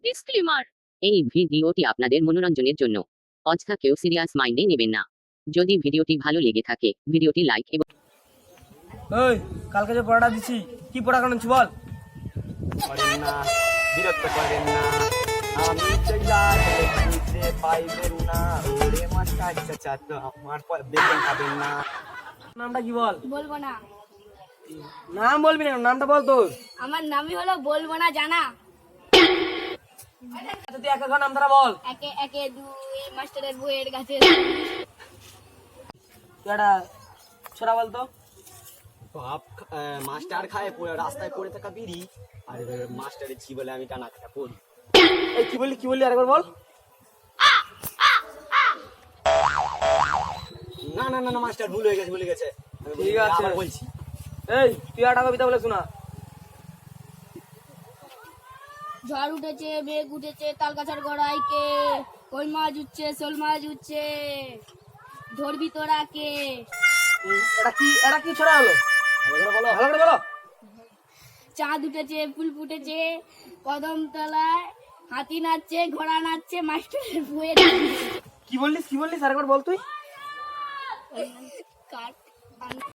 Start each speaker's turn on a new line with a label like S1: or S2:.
S1: Disclaimer, এই ভিডিওটি আপনাদের মনোরঞ্জনের জন্য। অযথা কেউ সিরিয়াস মাইন্ডে নেবেন না। যদি ভিডিওটি ভালো লেগে থাকে ভিডিওটি লাইক এবং
S2: ওই কালকে যে পড়াটা দিছি কি পড়া কারণ বল।
S3: করেন না, বিরক্ত করেন না, আমি তৈয়ার বুঝতে পাইবেন না, ওরে মাস্টার চাচা তো আমার বেতন পাবেন না।
S2: নামটা কি বল?
S4: বলবো না।
S2: নাম বলবি না, নামটা বল তোর।
S4: আমার নামই হলো বলবো না জানা।
S2: আচ্ছা তুই একা নাম তারা বল।
S4: একে একে দুই মাস্টারের বইয়ের কাছে।
S2: তুই একটা ছোড়া বলতো।
S3: বাপ মাস্টার খায় পড়ে রাস্তায় পড়ে থাকা বিড়ি, আর মাস্টারের ছি বলে আমি টানা খাটা পড়ি।
S2: এই কি বললি আরেকবার বল।
S3: না না না না মাস্টার ভুল হয়ে গেছে, ভুলে গেছে।
S2: ঠিক আছে
S3: আবার বলছি।
S2: এই তুই একটা কবিতা বলে শোনা।
S4: ঝড় উঠেছে, মেঘ উঠেছে, তাল গাছের গোড়ায় কে? কই মাছ উঠছে, শোল মাছ উঠছে, ধরবি তোরা কে?
S2: এটা কি ছোড়া হলো?
S3: বলো
S2: ভালো করে বলো।
S4: চাঁদ উঠেছে, ফুল ফুটেছে, কদম তলায় হাতি নাচছে, ঘোড়া নাচছে, মাস্টারের বইয়ের
S2: কি বললিস আরেকবার বল তুই।
S4: কাট